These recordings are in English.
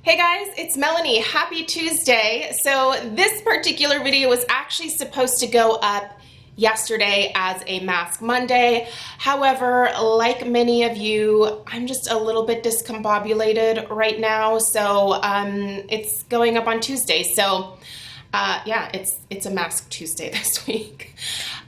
Hey guys, it's Melanie. Happy Tuesday. So this particular video was actually supposed to go up yesterday as a Mask Monday. However, like many of you, I'm just a little bit discombobulated right now. So it's going up on Tuesday. So yeah, it's a Mask Tuesday this week.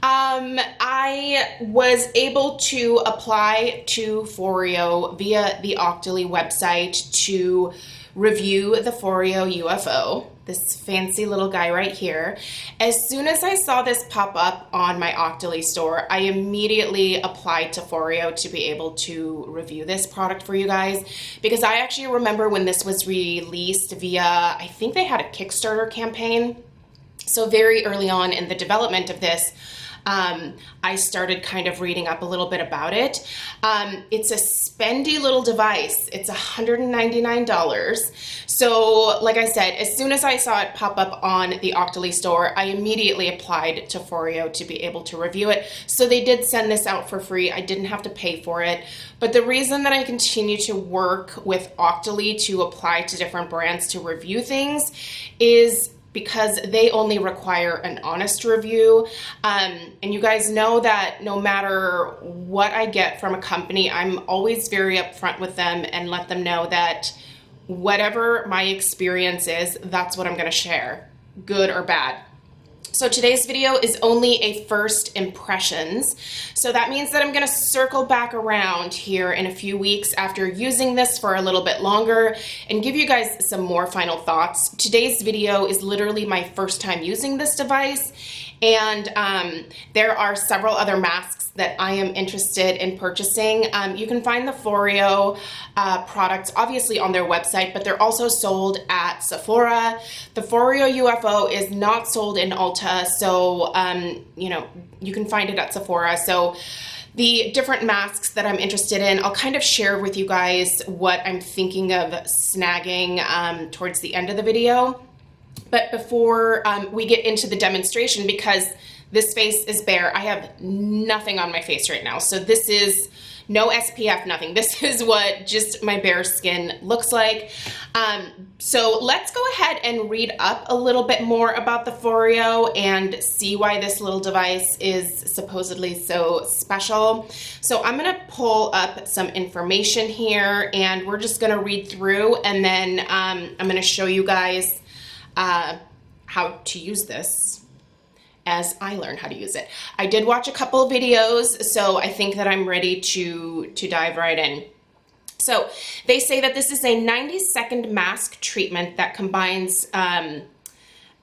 I was able to apply to FOREO via the Octoly website to review the FOREO UFO, this fancy little guy right here. As soon as I saw this pop up on my Octoly store, I immediately applied to FOREO to be able to review this product for you guys, because I actually remember when this was released via, I think they had a Kickstarter campaign. So very early on in the development of this, I started kind of reading up a little bit about it. It's a spendy little device. It's $199. So like I said, as soon as I saw it pop up on the Octoly store, I immediately applied to FOREO to be able to review it. So they did send this out for free. I didn't have to pay for it. But the reason that I continue to work with Octoly to apply to different brands to review things is because they only require an honest review. And you guys know that no matter what I get from a company, I'm always very upfront with them and let them know that whatever my experience is, that's what I'm gonna share, good or bad. So today's video is only a first impressions. So that means that I'm gonna circle back around here in a few weeks after using this for a little bit longer and give you guys some more final thoughts. Today's video is literally my first time using this device, and there are several other masks that I am interested in purchasing. You can find the FOREO products obviously on their website, but they're also sold at Sephora. The FOREO UFO is not sold in Ulta, so you know, you can find it at Sephora. So the different masks that I'm interested in, I'll kind of share with you guys what I'm thinking of snagging towards the end of the video. But before we get into the demonstration, because this face is bare, I have nothing on my face right now. So this is no SPF, nothing. This is what just my bare skin looks like. So let's go ahead and read up a little bit more about the FOREO and see why this little device is supposedly so special. So I'm gonna pull up some information here and we're just gonna read through, and then I'm gonna show you guys how to use this as I learn how to use it. I did watch a couple of videos, so I think that I'm ready to dive right in. So they say that this is a 90-second mask treatment that combines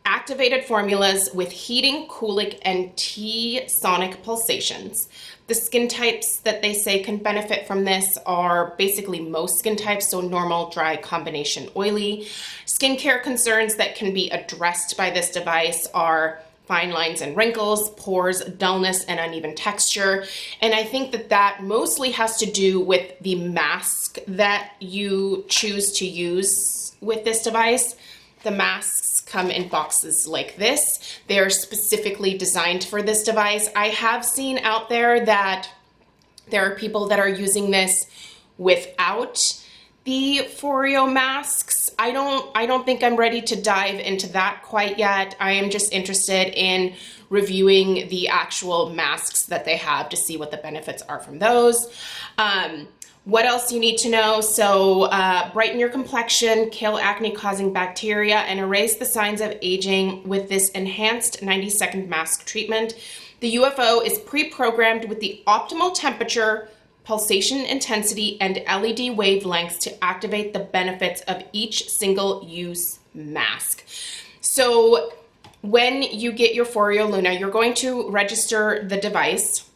activated formulas with heating, cooling, and T-sonic pulsations. The skin types that they say can benefit from this are basically most skin types, so normal, dry, combination, oily. Skincare concerns that can be addressed by this device are fine lines and wrinkles, pores, dullness, and uneven texture. And I think that that mostly has to do with the mask that you choose to use with this device. The masks come in boxes like this. They're specifically designed for this device. I have seen out there that there are people that are using this without the FOREO masks. I don't think I'm ready to dive into that quite yet. I am just interested in reviewing the actual masks that they have to see what the benefits are from those. What else you need to know? So brighten your complexion, kill acne-causing bacteria, and erase the signs of aging with this enhanced 90-second mask treatment. The UFO is pre-programmed with the optimal temperature, pulsation intensity, and LED wavelengths to activate the benefits of each single-use mask. So when you get your FOREO Luna, you're going to register the device,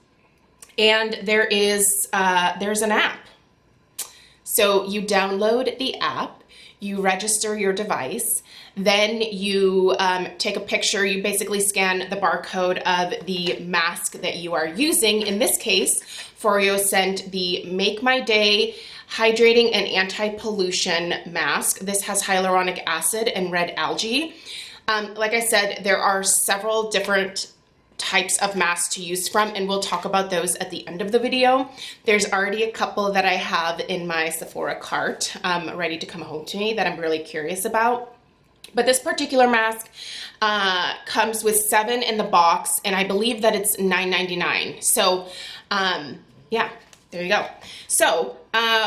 and there's an app. So you download the app, you register your device, then you take a picture, you basically scan the barcode of the mask that you are using. In this case, FOREO sent the Make My Day Hydrating and Anti-Pollution Mask. This has hyaluronic acid and red algae. Like I said, there are several different types of masks to use from, and we'll talk about those at the end of the video. There's already a couple that I have in my Sephora cart ready to come home to me that I'm really curious about. But this particular mask comes with 7 in the box, and I believe that it's $9.99. So yeah, there you go. So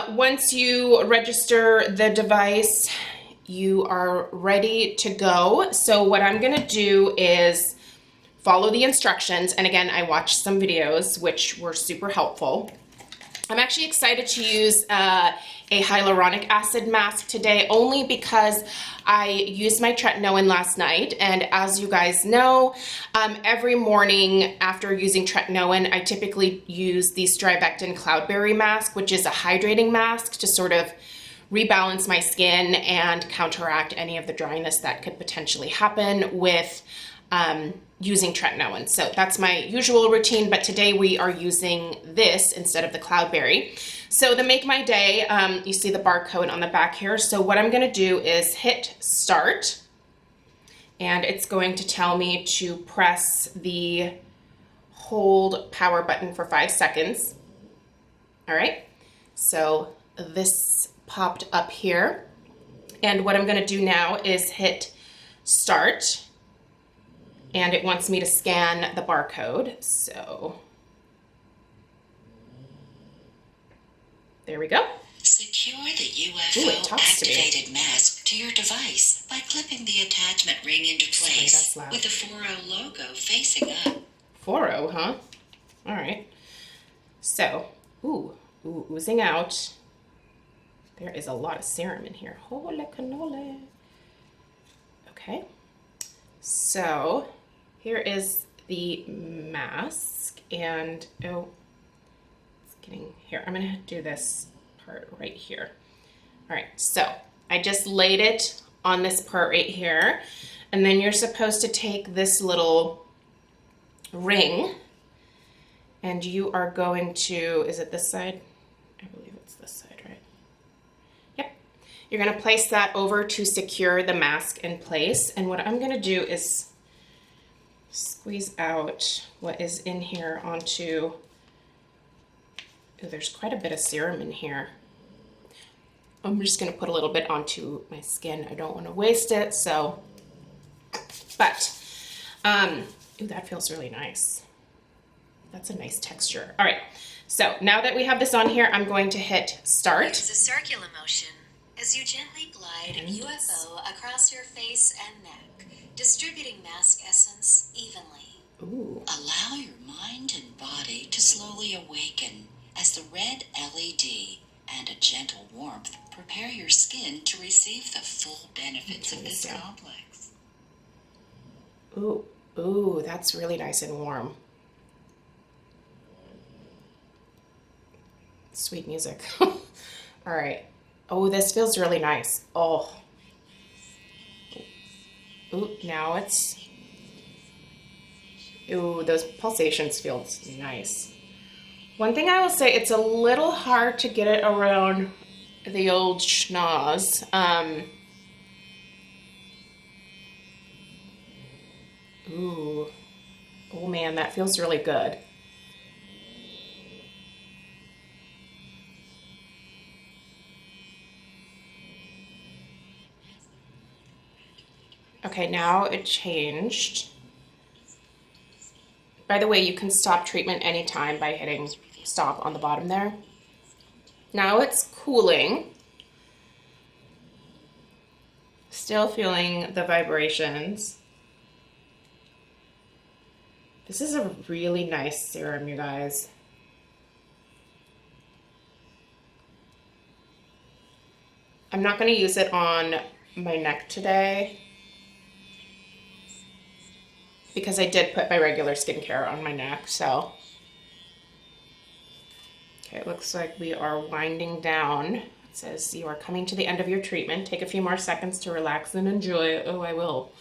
once you register the device, you are ready to go. So what I'm gonna do is follow the instructions. And again, I watched some videos which were super helpful. I'm actually excited to use a hyaluronic acid mask today, only because I used my tretinoin last night. And as you guys know, every morning after using tretinoin, I typically use the Strivectin Cloudberry mask, which is a hydrating mask to sort of rebalance my skin and counteract any of the dryness that could potentially happen with using tretinoin. So that's my usual routine, but today we are using this instead of the Cloudberry. So to make my day, you see the barcode on the back here. So what I'm gonna do is hit start, and it's going to tell me to press the hold power button for 5 seconds. All right, so this popped up here. And what I'm gonna do now is hit start, and it wants me to scan the barcode. So there we go. Secure the UFO activated mask to your device by clipping the attachment ring into place with the FOREO logo facing up. FOREO, huh? All right. So, oozing out. There is a lot of serum in here. Holy cannoli. Okay. So here is the mask, and oh, it's getting here. I'm gonna do this part right here. All right, so I just laid it on this part right here, and then you're supposed to take this little ring, and you are going to, is it this side? I believe it's this side, right? Yep. You're gonna place that over to secure the mask in place, and what I'm gonna do is squeeze out what is in here onto, oh, there's quite a bit of serum in here. I'm just gonna put a little bit onto my skin. I don't wanna waste it, so, but, ooh, that feels really nice. That's a nice texture. All right, so now that we have this on here, I'm going to hit start. Use a circular motion as you gently glide UFO across your face and neck, distributing mask essence evenly. Ooh. Allow your mind and body to slowly awaken as the red LED and a gentle warmth prepare your skin to receive the full benefits of this complex. Ooh, that's really nice and warm. Sweet music. All right. Oh, this feels really nice. Oh. Ooh, now it's, ooh, those pulsations feel nice. One thing I will say, it's a little hard to get it around the old schnoz. Ooh, oh man, that feels really good. Okay, now it changed. By the way, you can stop treatment anytime by hitting stop on the bottom there. Now it's cooling. Still feeling the vibrations. This is a really nice serum, you guys. I'm not going to use it on my neck today because I did put my regular skincare on my neck, so. Okay, it looks like we are winding down. It says you are coming to the end of your treatment. Take a few more seconds to relax and enjoy. Oh, I will.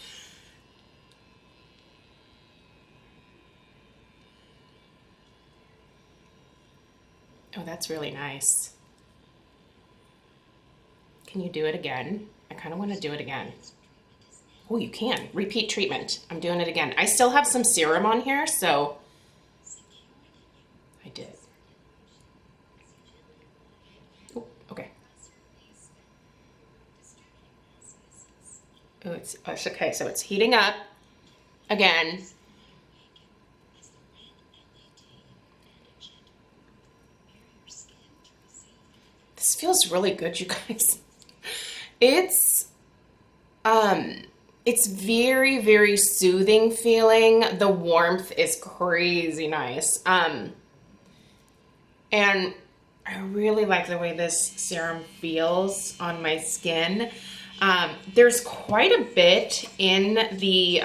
Oh, that's really nice. Can you do it again? I kind of want to do it again. Oh, you can. Repeat treatment. I'm doing it again. I still have some serum on here, so I did. Oh, okay. Oh, it's okay, so it's heating up again. This feels really good, you guys. It's it's very, very soothing feeling. The warmth is crazy nice. And I really like the way this serum feels on my skin. There's quite a bit in the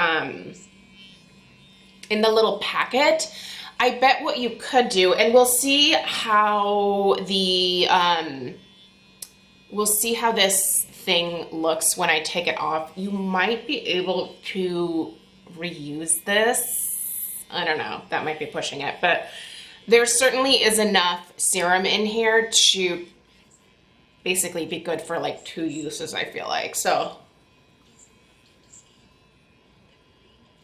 little packet. I bet what you could do, and we'll see how this thing looks when I take it off. You might be able to reuse this. I don't know, that might be pushing it, but there certainly is enough serum in here to basically be good for like 2 uses, I feel like. So,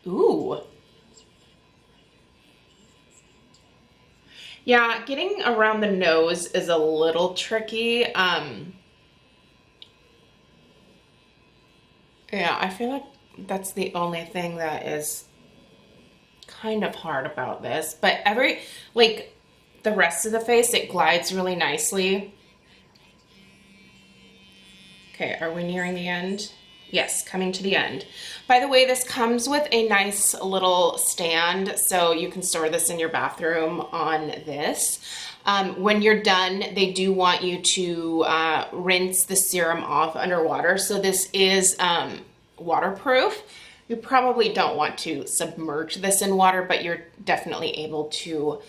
ooh. Yeah, getting around the nose is a little tricky. Yeah, I feel like that's the only thing that is kind of hard about this. But like the rest of the face, it glides really nicely. Okay, are we nearing the end? Yes, coming to the end. By the way, this comes with a nice little stand, so you can store this in your bathroom on this. When you're done, they do want you to rinse the serum off underwater. So this is waterproof. You probably don't want to submerge this in water, but you're definitely able to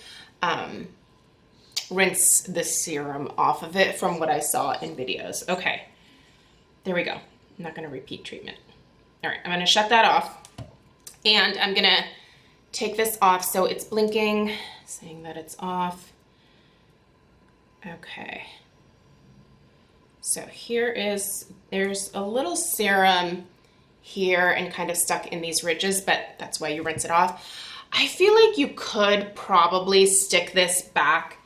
rinse the serum off of it from what I saw in videos. Okay, there we go. I'm not going to repeat treatment. All right, I'm going to shut that off, and I'm going to take this off so it's blinking, saying that it's off. Okay. So there's a little serum here and kind of stuck in these ridges, but that's why you rinse it off. I feel like you could probably stick this back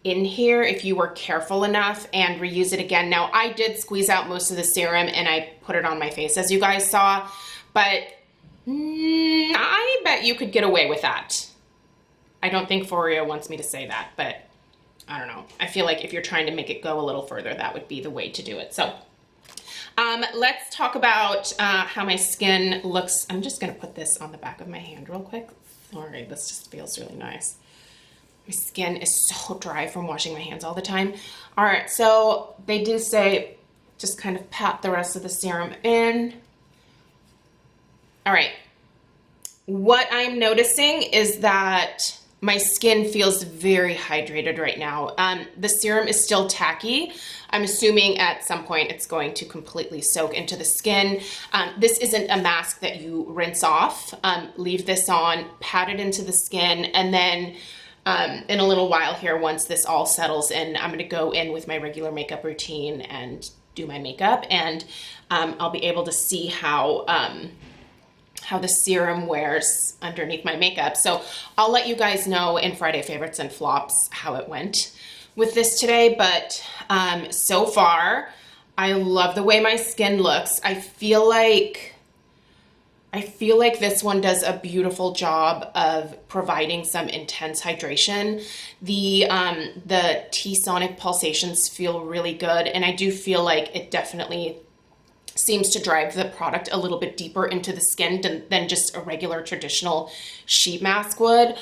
in here if you were careful enough and reuse it again. Now, I did squeeze out most of the serum and I put it on my face, as you guys saw, but I bet you could get away with that. I don't think FOREO wants me to say that, but I don't know. I feel like if you're trying to make it go a little further, that would be the way to do it. So let's talk about how my skin looks. I'm just gonna put this on the back of my hand real quick. Sorry, this just feels really nice. My skin is so dry from washing my hands all the time. All right, so they do say just kind of pat the rest of the serum in. All right, what I'm noticing is that my skin feels very hydrated right now. The serum is still tacky. I'm assuming at some point it's going to completely soak into the skin. This isn't a mask that you rinse off. Leave this on, pat it into the skin, and then in a little while here, once this all settles in, I'm gonna go in with my regular makeup routine and do my makeup, and I'll be able to see how the serum wears underneath my makeup. So I'll let you guys know in Friday Favorites and Flops how it went with this today, but so far, I love the way my skin looks. I feel like this one does a beautiful job of providing some intense hydration. The T-sonic pulsations feel really good, and I do feel like it definitely seems to drive the product a little bit deeper into the skin than just a regular traditional sheet mask would.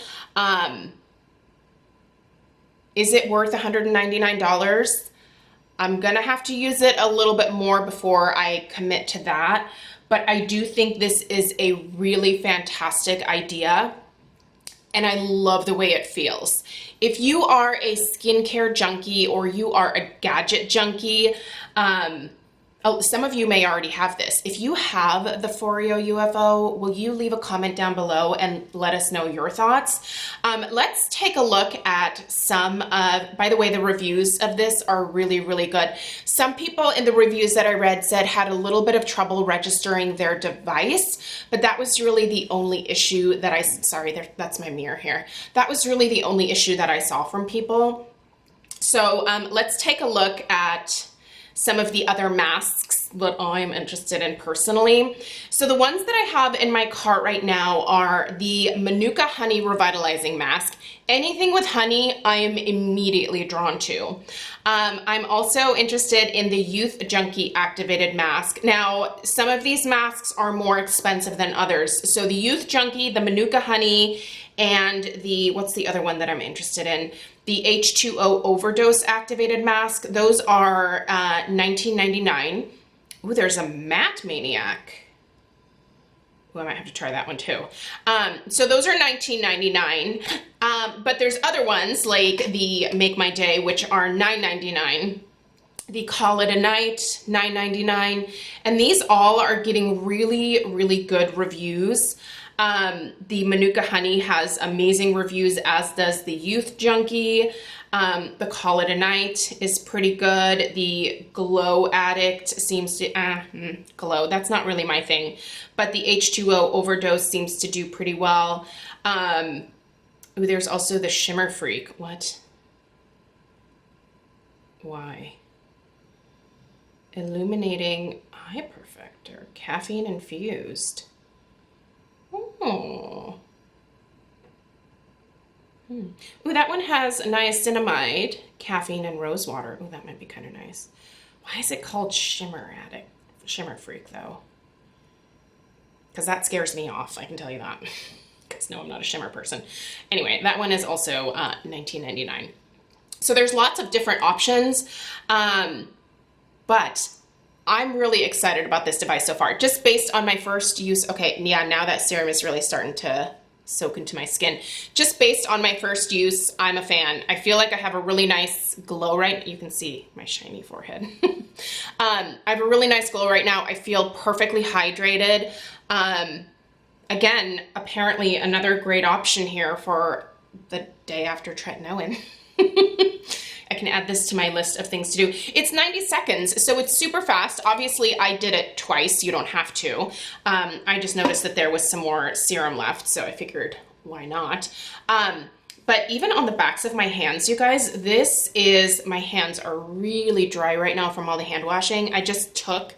Is it worth $199? I'm gonna have to use it a little bit more before I commit to that, but I do think this is a really fantastic idea, and I love the way it feels. If you are a skincare junkie or you are a gadget junkie, Oh, some of you may already have this. If you have the FOREO UFO, will you leave a comment down below and let us know your thoughts? Let's take a look at some of, by the way, the reviews of this are really, really good. Some people in the reviews that I read said had a little bit of trouble registering their device, but that was really the only issue that that's my mirror here. That was really the only issue that I saw from people. So let's take a look at some of the other masks that I'm interested in personally. So the ones that I have in my cart right now are the Manuka Honey Revitalizing Mask. Anything with honey, I am immediately drawn to. I'm also interested in the Youth Junkie Activated Mask. Now, some of these masks are more expensive than others. So the Youth Junkie, the Manuka Honey, and the, what's the other one that I'm interested in? The H2O Overdose Activated Mask. Those are $19.99. Ooh, there's a Matte Maniac. Ooh, I might have to try that one too. So those are $19.99. But there's other ones like the Make My Day, which are $9.99. The Call It a Night, $9.99. And these all are getting really, really good reviews. The Manuka Honey has amazing reviews, as does the Youth Junkie. The Call It a Night is pretty good. The Glow Addict seems to, Glow, that's not really my thing. But the H2O Overdose seems to do pretty well. Ooh, there's also the Shimmer Freak. What? Why? Illuminating Eye Perfector, caffeine infused. Oh. Ooh, that one has niacinamide, caffeine, and rose water. Ooh, that might be kind of nice. Why is it called Shimmer Freak, though? Because that scares me off, I can tell you that. Because no, I'm not a shimmer person. Anyway, that one is also $19.99. So there's lots of different options, but I'm really excited about this device so far, just based on my first use. Okay, yeah, now that serum is really starting to soak into my skin. Just based on my first use, I'm a fan. I feel like I have a really nice glow right. You can see my shiny forehead. I have a really nice glow right now. I feel perfectly hydrated. Again, apparently another great option here for the day after tretinoin. I can add this to my list of things to do. It's 90 seconds, so it's super fast. Obviously, I did it twice. You don't have to. I just noticed that there was some more serum left, so I figured, why not? But even on the backs of my hands, you guys, my hands are really dry right now from all the hand washing. I just took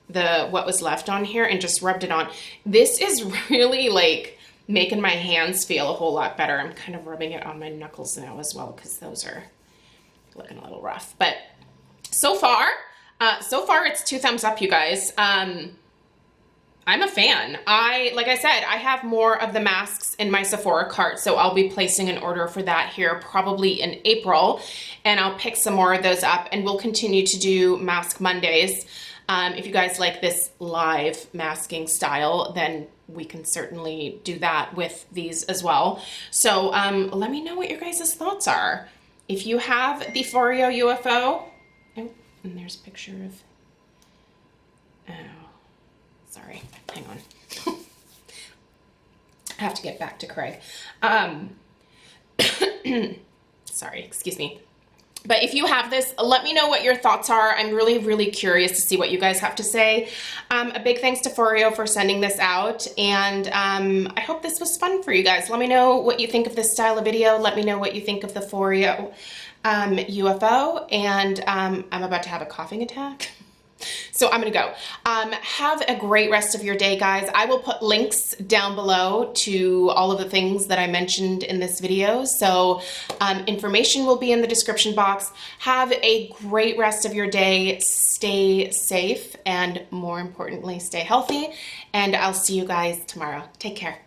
what was left on here and just rubbed it on. This is really like making my hands feel a whole lot better. I'm kind of rubbing it on my knuckles now as well, because those are looking a little rough. But so far it's 2 thumbs up, you guys. I'm a fan. Like I said, I have more of the masks in my Sephora cart, so I'll be placing an order for that here probably in April, and I'll pick some more of those up, and we'll continue to do Mask Mondays. If you guys like this live masking style, then we can certainly do that with these as well. So let me know what your guys' thoughts are. If you have the FOREO UFO, oh, and there's a picture of, oh, sorry, hang on. I have to get back to Craig. Sorry, excuse me. But if you have this, let me know what your thoughts are. I'm really, really curious to see what you guys have to say. A big thanks to FOREO for sending this out. And I hope this was fun for you guys. Let me know what you think of this style of video. Let me know what you think of the FOREO UFO. And I'm about to have a coughing attack. So I'm gonna go. Have a great rest of your day, guys. I will put links down below to all of the things that I mentioned in this video. So information will be in the description box. Have a great rest of your day. Stay safe, and more importantly, stay healthy. And I'll see you guys tomorrow. Take care.